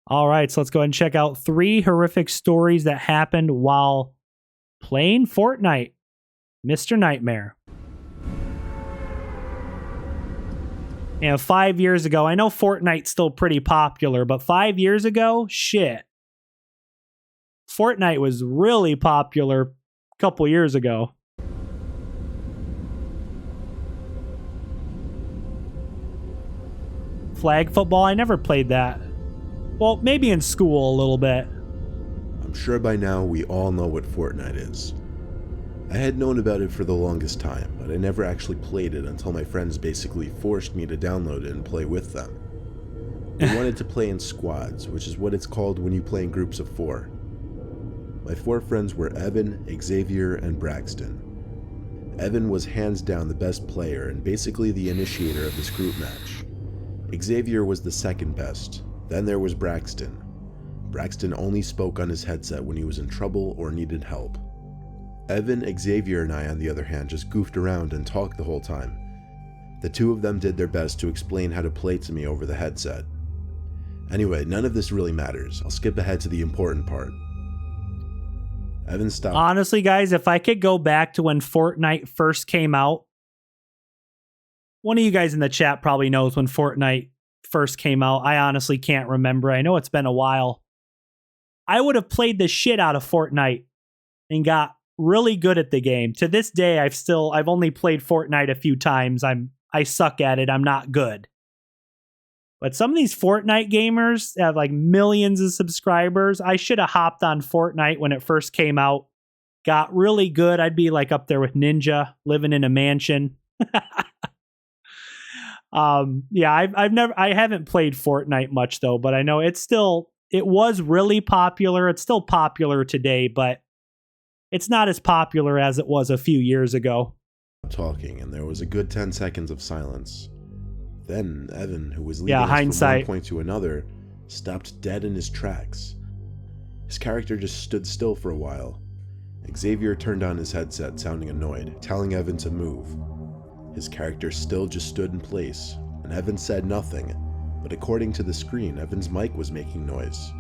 All right, so let's go ahead and check out 3 horrific stories that happened while playing Fortnite. Mr. Nightmare. And 5 years ago, I know Fortnite's still pretty popular, but 5 years ago, shit. Fortnite was really popular a couple years ago. Flag football, I never played that. Well, maybe in school a little bit. I'm sure by now we all know what Fortnite is. I had known about it for the longest time, but I never actually played it until my friends basically forced me to download it and play with them. They wanted to play in squads, which is what it's called when you play in groups of 4. My 4 friends were Evan, Xavier, and Braxton. Evan was hands down the best player and basically the initiator of this group match. Xavier was the second best. Then there was Braxton. Braxton only spoke on his headset when he was in trouble or needed help. Evan, Xavier, and I, on the other hand, just goofed around and talked the whole time. The 2 of them did their best to explain how to play to me over the headset. Anyway, none of this really matters. I'll skip ahead to the important part. Evan stopped. Honestly, guys, if I could go back to when Fortnite first came out, one of you guys in the chat probably knows when Fortnite first came out. I honestly can't remember. I know it's been a while. I would have played the shit out of Fortnite and got really good at the game. To this day, I've only played Fortnite a few times. I suck at it. I'm not good. But some of these Fortnite gamers have like millions of subscribers. I should have hopped on Fortnite when it first came out. Got really good. I'd be like up there with Ninja, living in a mansion. Yeah, I haven't played Fortnite much though, but I know it was really popular. It's still popular today, but it's not as popular as it was a few years ago. Talking, and there was a good 10 seconds of silence. Then Evan, who was leading us hindsight. from one point to another, stopped dead in his tracks. His character just stood still for a while. Xavier turned on his headset, sounding annoyed, telling Evan to move. His character still just stood in place, and Evan said nothing, but according to the screen, Evan's mic was making noise.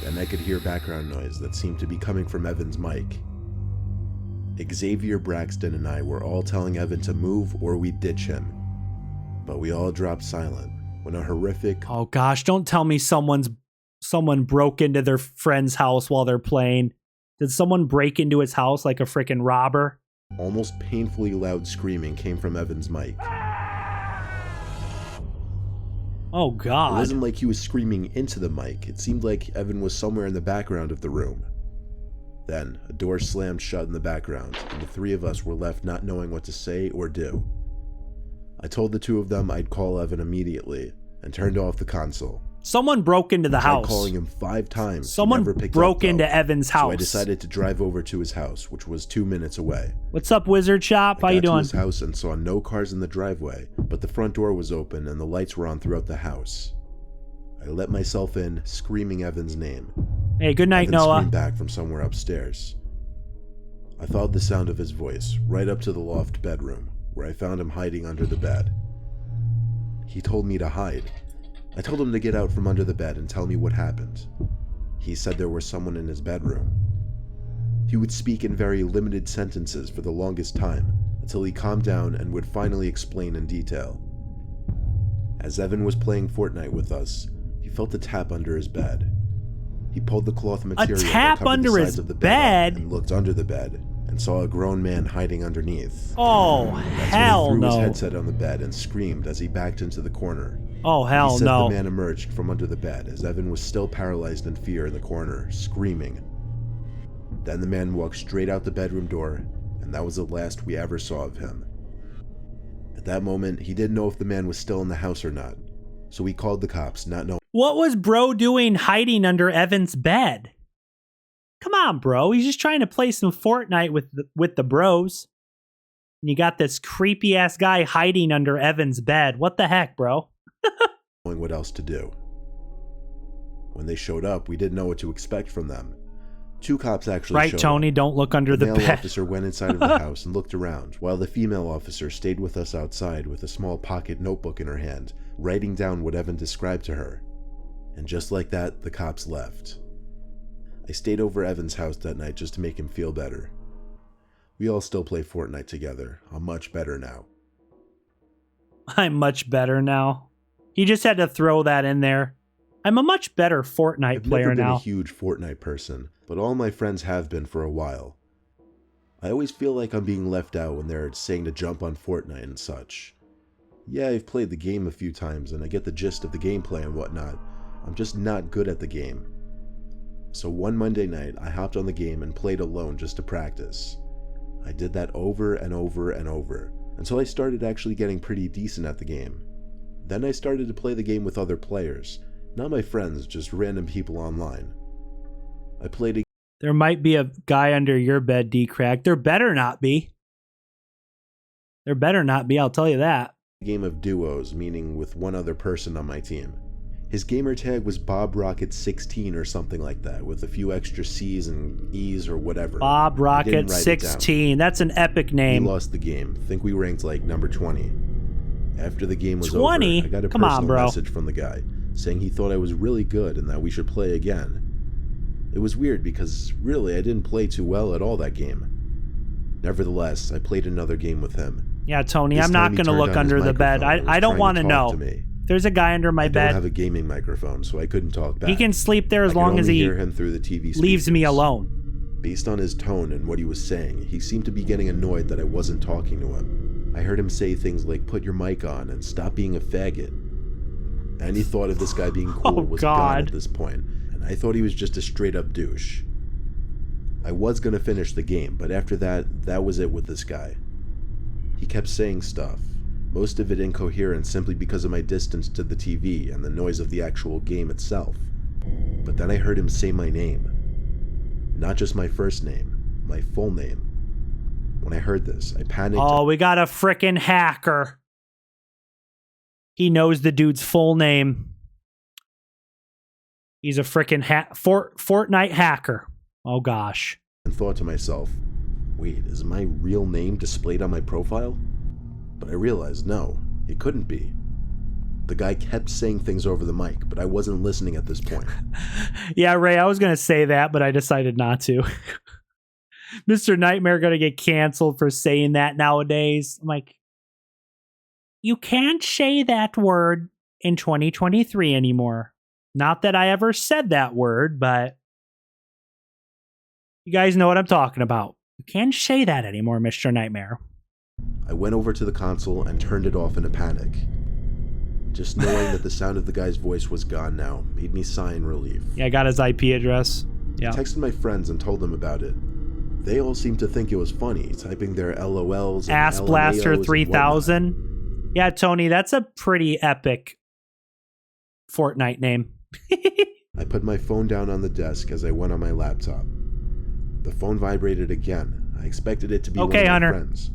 Then I could hear background noise that seemed to be coming from Evan's mic. Xavier, Braxton, and I were all telling Evan to move or we'd ditch him. But we all dropped silent when a horrific... Oh gosh, don't tell me someone broke into their friend's house while they're playing. Did someone break into his house like a freaking robber? Almost painfully loud screaming came from Evan's mic. Oh God. It wasn't like he was screaming into the mic. It seemed like Evan was somewhere in the background of the room. Then, a door slammed shut in the background, and the 3 of us were left not knowing what to say or do. I told the 2 of them I'd call Evan immediately, and turned off the console. Someone broke into the house. I tried calling him 5 times. Someone never picked broke up, though, into Evan's house. So I decided to drive over to his house, which was 2 minutes away. What's up, Wizard Shop? How you doing? I got to his house and saw no cars in the driveway, but the front door was open and the lights were on throughout the house. I let myself in, screaming Evan's name. Hey, good night, Evan Noah. Screamed back from somewhere upstairs. I followed the sound of his voice right up to the loft bedroom, where I found him hiding under the bed. He told me to hide. I told him to get out from under the bed and tell me what happened. He said there was someone in his bedroom. He would speak in very limited sentences for the longest time, until he calmed down and would finally explain in detail. As Evan was playing Fortnite with us, he felt a tap under his bed. He pulled the cloth material A tap that covered under the his sides of the bed? bed up and looked under the bed and saw a grown man hiding underneath. Oh, hell That's when he threw no. his headset on the bed and screamed as he backed into the corner. Oh, hell He said no. the man emerged from under the bed as Evan was still paralyzed in fear in the corner, screaming. Then the man walked straight out the bedroom door, and that was the last we ever saw of him. At that moment, he didn't know if the man was still in the house or not, so he called the cops, not knowing. What was bro doing hiding under Evan's bed? Come on, bro. He's just trying to play some Fortnite with the bros. And you got this creepy ass guy hiding under Evan's bed. What the heck, bro? What else to do. When they showed up, we didn't know what to expect from them. 2 cops actually right, showed Tony, up. don't look under the male bed. officer went inside of the house and looked around, while the female officer stayed with us outside with a small pocket notebook in her hand, writing down what Evan described to her. And just like that, the cops left. I stayed over Evan's house that night just to make him feel better. We all still play Fortnite together. I'm much better now. I'm much better now. He just had to throw that in there. I'm a much better Fortnite player now. I've never been a huge Fortnite person, but all my friends have been for a while. I always feel like I'm being left out when they're saying to jump on Fortnite and such. Yeah, I've played the game a few times and I get the gist of the gameplay and whatnot. I'm just not good at the game. So one Monday night, I hopped on the game and played alone just to practice. I did that over and over and over, until I started actually getting pretty decent at the game. Then I started to play the game with other players, not my friends, just random people online. I played a There might be a guy under your bed, DKRACK. There better not be. There better not be, I'll tell you that. game of duos, meaning with one other person on my team. His gamer tag was BobRocket16 or something like that, with a few extra C's and E's or whatever. BobRocket16, that's an epic name. We lost the game. Think we ranked like number 20. After the game was 20? over, I got a Come on, personal bro. message from the guy, saying he thought I was really good and that we should play again. It was weird because, really, I didn't play too well at all that game. Nevertheless, I played another game with him. Yeah, Tony, This I'm time not he going to turned look on his under the bed. microphone and was I don't trying want to talk know. to me. There's a guy under my I bed. don't have a gaming microphone, so I couldn't talk back. He can sleep there as I could long as only he hear him through the TV leaves me speakers. alone. Based on his tone and what he was saying, he seemed to be getting annoyed that I wasn't talking to him. I heard him say things like, "Put your mic on and stop being a faggot." Any thought of this guy being cool was gone at this point, and I thought he was just a straight up douche. I was gonna finish the game, but after that was it with this guy. He kept saying stuff, most of it incoherent simply because of my distance to the TV and the noise of the actual game itself. But then I heard him say my name. Not just my first name, my full name. When I heard this, I panicked. Oh, we got a frickin' hacker. He knows the dude's full name. He's a frickin' Fortnite hacker. Oh, gosh. And thought to myself, wait, is my real name displayed on my profile? But I realized, no, it couldn't be. The guy kept saying things over the mic, but I wasn't listening at this point. Yeah, Ray, I was going to say that, but I decided not to. Mr. Nightmare going to get canceled for saying that nowadays. I'm like, you can't say that word in 2023 anymore. Not that I ever said that word, but you guys know what I'm talking about. You can't say that anymore, Mr. Nightmare. I went over to the console and turned it off in a panic. Just knowing that the sound of the guy's voice was gone now made me sigh in relief. Yeah, I got his IP address. Yeah. I texted my friends and told them about it. They all seemed to think it was funny, typing their LOLs and Ass Blaster 3000. Yeah, Tony, that's a pretty epic Fortnite name. I put my phone down on the desk as I went on my laptop. The phone vibrated again. I expected it to be one of my Hunter. friends,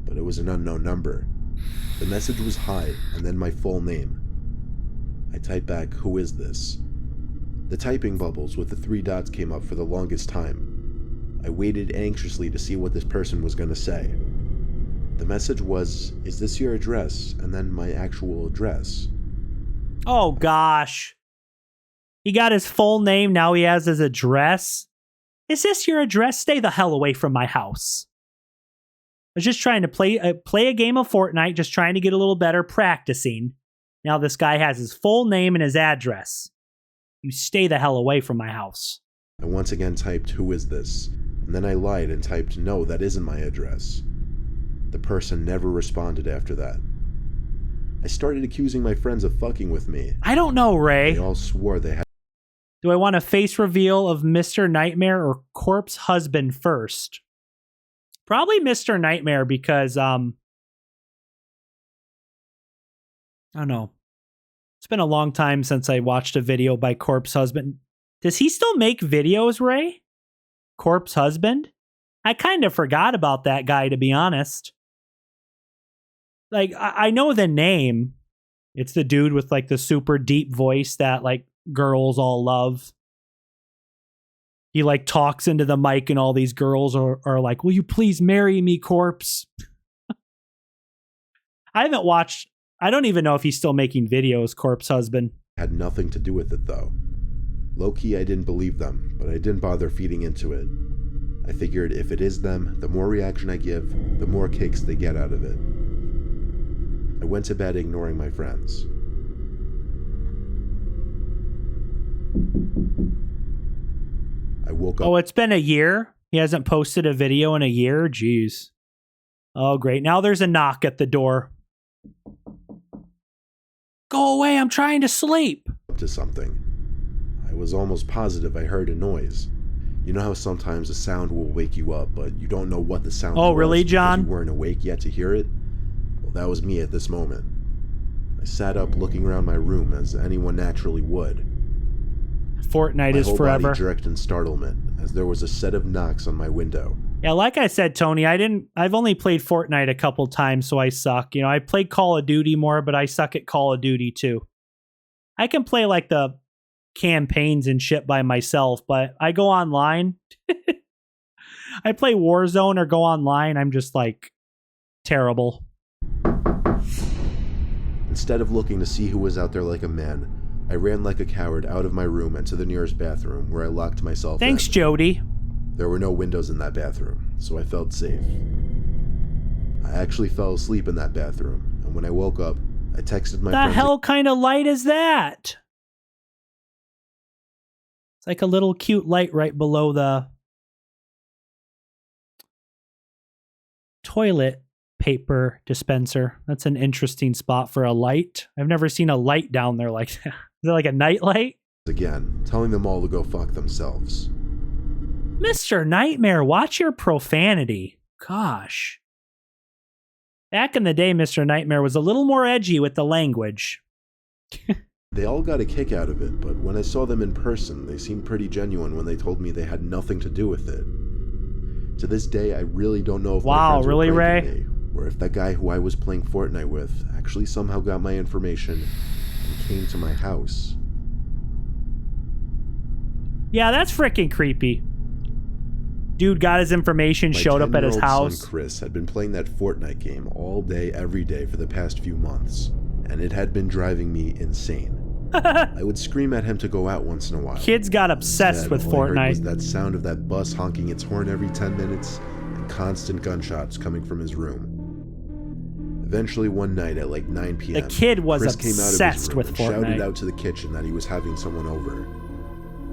but it was an unknown number. The message was hi, and then my full name. I typed back, "Who is this?" The typing bubbles with the 3 dots came up for the longest time. I waited anxiously to see what this person was going to say. The message was, "Is this your address?" and then my actual address. Oh, gosh. He got his full name, now he has his address. Is this your address? Stay the hell away from my house. I was just trying to play a game of Fortnite, just trying to get a little better, practicing. Now this guy has his full name and his address. You stay the hell away from my house. I once again typed, "Who is this?" and then I lied and typed, "No, that isn't my address." The person never responded after that. I started accusing my friends of fucking with me. I don't know, Ray. They all swore they had. Do I want a face reveal of Mr. Nightmare or Corpse Husband first? Probably Mr. Nightmare because, I don't know. It's been a long time since I watched a video by Corpse Husband. Does he still make videos, Ray? Corpse Husband? I kind of forgot about that guy, to be honest. Like, I know the name. It's the dude with, like, the super deep voice that, like, girls all love. He, like, talks into the mic and all these girls are like, "Will you please marry me, Corpse?" I haven't watched... I don't even know if he's still making videos, Corpse Husband. Had nothing to do with it though. Low-key, I didn't believe them, but I didn't bother feeding into it. I figured if it is them, the more reaction I give, the more kicks they get out of it. I went to bed ignoring my friends. I woke up. Oh, it's been a year? He hasn't posted a video in a year? Jeez. Oh, great. Now there's a knock at the door. Go away, I'm trying to sleep. To something. I was almost positive I heard a noise. You know how sometimes a sound will wake you up, but you don't know what the sound was. Oh, really, John? Because you weren't awake yet to hear it? Well, that was me at this moment. I sat up looking around my room as anyone naturally would. Fortnite is forever. My whole body jerked in startlement as there was a set of knocks on my window. Yeah, like I said, Tony, I've only played Fortnite a couple times, so I suck. You know, I played Call of Duty more, but I suck at Call of Duty too. I can play like the campaigns and shit by myself, but I go online. I play Warzone or go online, I'm just like terrible. Instead of looking to see who was out there like a man, I ran like a coward out of my room and to the nearest bathroom where I locked myself in. Thanks, Jody. There were no windows in that bathroom, so I felt safe. I actually fell asleep in that bathroom, and when I woke up, I texted my friends. The hell kind of light is that? It's like a little cute light right below the toilet paper dispenser. That's an interesting spot for a light. I've never seen a light down there like that. Is it like a night light? Again, telling them all to go fuck themselves. Mr. Nightmare, watch your profanity. Gosh. Back in the day, Mr. Nightmare was a little more edgy with the language. They all got a kick out of it, but when I saw them in person, they seemed pretty genuine when they told me they had nothing to do with it. To this day, I really don't know if my friends really, were Ray? pranking me, or if that guy who I was playing Fortnite with actually somehow got my information and came to my house. Yeah, that's freaking creepy. Dude got his information, showed up at his house. My 10-year-old son Chris had been playing that Fortnite game all day, every day for the past few months, and it had been driving me insane. I would scream at him to go out once in a while. Kids got obsessed with all I heard Fortnite. was that sound of that bus honking its horn every 10 minutes and constant gunshots coming from his room. Eventually one night at like 9 p.m., the kid was Chris came out of his obsessed room with and Fortnite. shouted out to the kitchen that he was having someone over.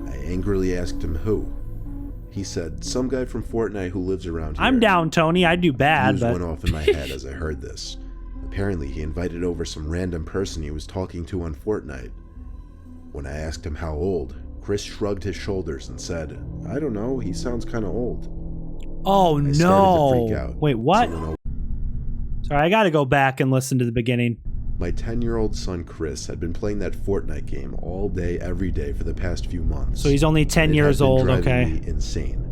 I angrily asked him who. He said, some guy from Fortnite who lives around here. I'm down, Tony. I do bad, Fuse but... went off in my head as I heard this. Apparently, he invited over some random person he was talking to on Fortnite. When I asked him how old, Chris shrugged his shoulders and said, I don't know, he sounds kind of old. Oh, I started to freak no. out. Wait, what? So Sorry, I gotta go back and listen to the beginning. my 10-year-old son Chris had been playing that Fortnite game all day, every day for the past few months. So he's only 10 years old, okay. Me insane.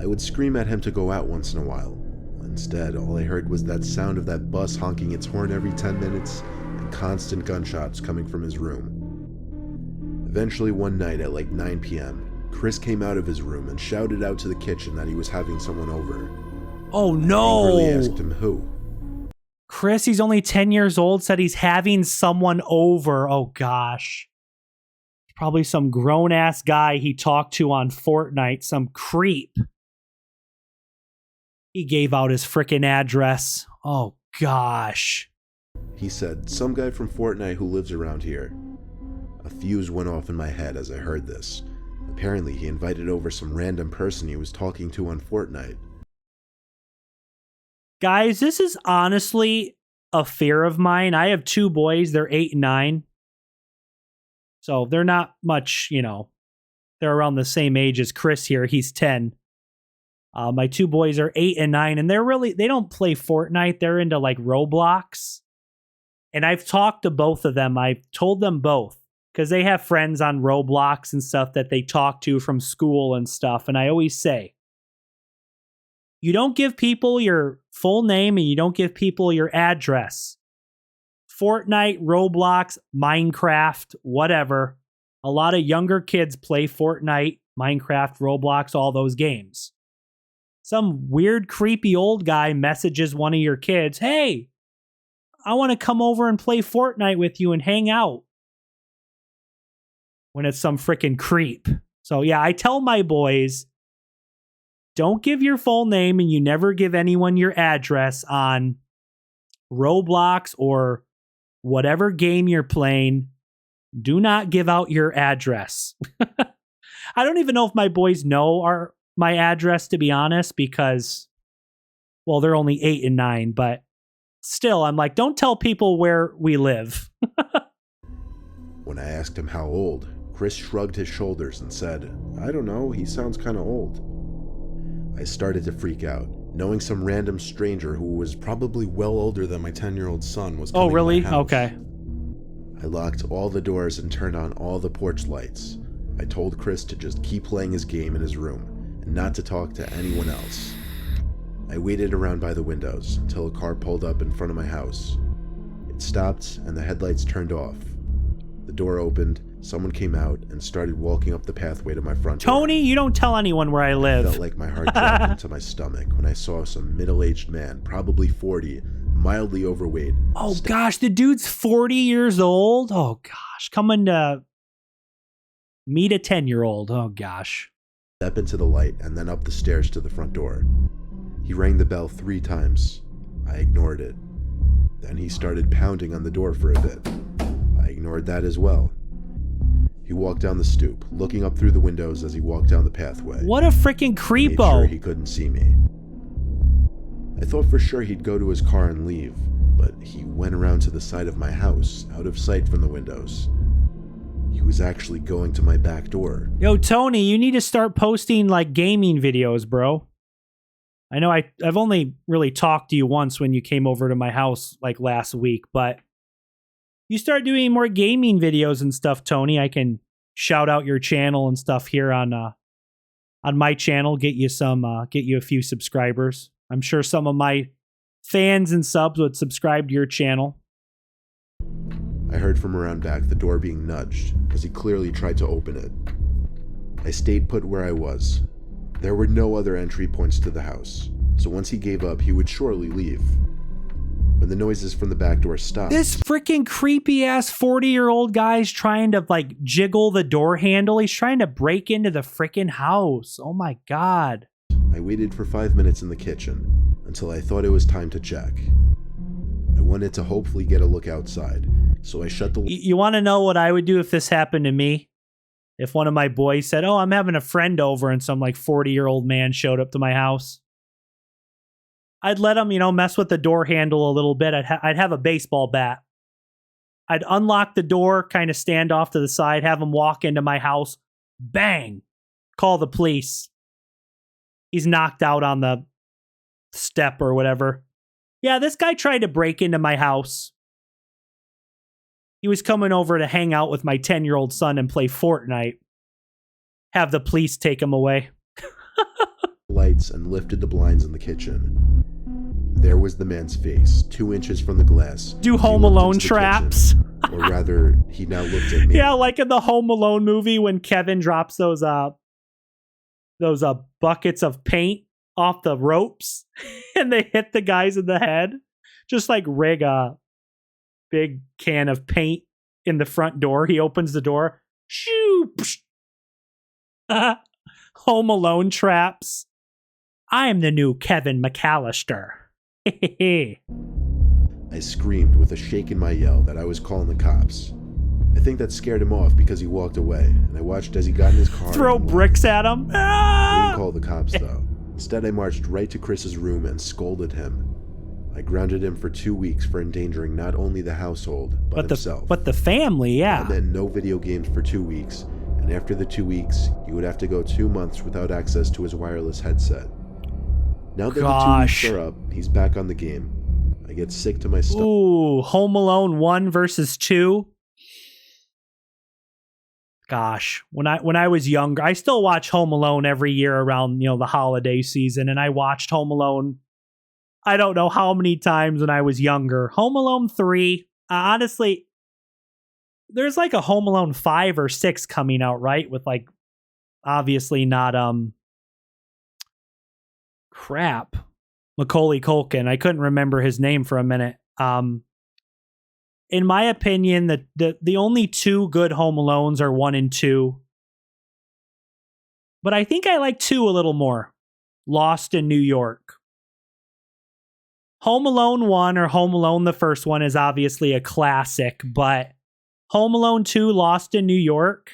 I would scream at him to go out once in a while. Instead, all I heard was that sound of that bus honking its horn every 10 minutes and constant gunshots coming from his room. Eventually one night at like 9 p.m., Chris came out of his room and shouted out to the kitchen that he was having someone over. Oh, no. I angrily asked him who. Chris, he's only 10 years old, said he's having someone over. Oh, gosh. Probably some grown-ass guy he talked to on Fortnite, some creep. He gave out his frickin' address. Oh, gosh. He said, some guy from Fortnite who lives around here. A fuse went off in my head as I heard this. Apparently, he invited over some random person he was talking to on Fortnite. Guys, this is honestly a fear of mine. I have two boys. They're 8 and 9. So they're not much, you know, they're around the same age as Chris here. He's 10. My two boys are 8 and 9, and they don't play Fortnite. They're into like Roblox. And I've talked to both of them. I've told them both because they have friends on Roblox and stuff that they talk to from school and stuff. And I always say, you don't give people your full name and you don't give people your address. Fortnite, Roblox, Minecraft, whatever. A lot of younger kids play Fortnite, Minecraft, Roblox, all those games. Some weird, creepy old guy messages one of your kids, hey, I want to come over and play Fortnite with you and hang out. when it's some freaking creep. So yeah, I tell my boys, don't give your full name and you never give anyone your address on Roblox or whatever game you're playing. Do not give out your address. I don't even know if my boys know my address, to be honest, because, well, they're only 8 and 9, but still, I'm like, don't tell people where we live. When I asked him how old, Chris shrugged his shoulders and said, I don't know, he sounds kind of old. I started to freak out, knowing some random stranger who was probably well older than my 10-year-old son was coming Oh, really? to my house. Okay. I locked all the doors and turned on all the porch lights. I told Chris to just keep playing his game in his room and not to talk to anyone else. I waited around by the windows until a car pulled up in front of my house. It stopped and the headlights turned off. The door opened, someone came out and started walking up the pathway to my front door. Tony, you don't tell anyone where I live. I felt like my heart dropped into my stomach when I saw some middle-aged man, probably 40, mildly overweight. Oh gosh, the dude's 40 years old. Oh gosh, coming to meet a 10-year-old. Oh gosh. Step into the light and then up the stairs to the front door. He rang the bell 3 times. I ignored it. Then he started pounding on the door for a bit. I ignored that as well. He walked down the stoop, looking up through the windows as he walked down the pathway. What a freaking creepo. Made sure he couldn't see me. I thought for sure he'd go to his car and leave, but he went around to the side of my house, out of sight from the windows. He was actually going to my back door. Yo, Tony, you need to start posting like gaming videos, bro. I know I've only really talked to you once when you came over to my house like last week, but you start doing more gaming videos and stuff, Tony. I can shout out your channel and stuff here on my channel, get you a few subscribers. I'm sure some of my fans and subs would subscribe to your channel. I heard from around back the door being nudged, as he clearly tried to open it. I stayed put where I was. There were no other entry points to the house, so once he gave up, he would surely leave. When the noises from the back door stopped... This freaking creepy-ass 40-year-old guy's trying to, like, jiggle the door handle. He's trying to break into the freaking house. Oh, my God. I waited for 5 minutes in the kitchen, until I thought it was time to check. I wanted to hopefully get a look outside, so I shut the... You want to know what I would do if this happened to me? If one of my boys said, oh, I'm having a friend over, and some, like, 40-year-old man showed up to my house. I'd let him, mess with the door handle a little bit. I'd have a baseball bat. I'd unlock the door, kind of stand off to the side, have him walk into my house. Bang! Call the police. He's knocked out on the step or whatever. Yeah, this guy tried to break into my house. He was coming over to hang out with my 10-year-old son and play Fortnite. Have the police take him away. Lights and lifted the blinds in the kitchen. There was the man's face, 2 inches from the glass. Do Home Alone traps. Or rather, he now looked at me. Yeah, like in the Home Alone movie when Kevin drops those buckets of paint off the ropes and they hit the guys in the head. Just like rig a big can of paint in the front door. He opens the door. Shoo! Home Alone traps. I am the new Kevin McAllister. I screamed with a shake in my yell that I was calling the cops. I think that scared him off because he walked away, and I watched as he got in his car. Throw bricks at him. I didn't call the cops, though. Instead, I marched right to Chris's room and scolded him. I grounded him for 2 weeks for endangering not only the household, but himself. But the family, yeah. And then no video games for 2 weeks, and after the 2 weeks, he would have to go 2 months without access to his wireless headset. Now that the 2 weeks are up, he's back on the game. I get sick to my stomach. Ooh, Home Alone 1 versus 2. Gosh, when I was younger, I still watch Home Alone every year around, the holiday season, and I watched Home Alone I don't know how many times when I was younger. Home Alone 3, honestly, there's like a Home Alone 5 or 6 coming out, right? With like, obviously not, Macaulay Culkin. I couldn't remember his name for a minute. in my opinion, the only two good Home Alones are 1 and 2. But I think I like 2 a little more. Lost in New York. Home Alone 1 or Home Alone the first one is obviously a classic, but Home Alone 2 Lost in New York,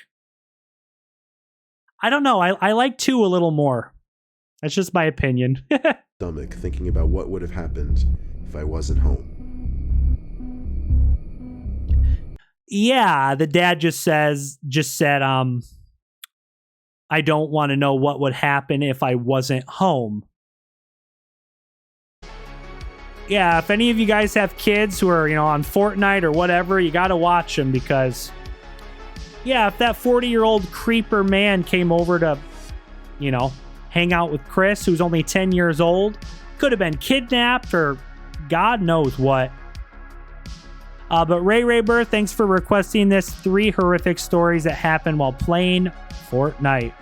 I don't know. I like 2 a little more. That's just my opinion. Stomach thinking about what would have happened if I wasn't home. Yeah, the dad just said, I don't want to know what would happen if I wasn't home. Yeah, if any of you guys have kids who are, on Fortnite or whatever, you got to watch them because, yeah, if that 40-year-old creeper man came over to, hang out with Chris, who's only 10 years old, could have been kidnapped or God knows what. But Ray Burr, thanks for requesting this. 3 horrific stories that happened while playing Fortnite.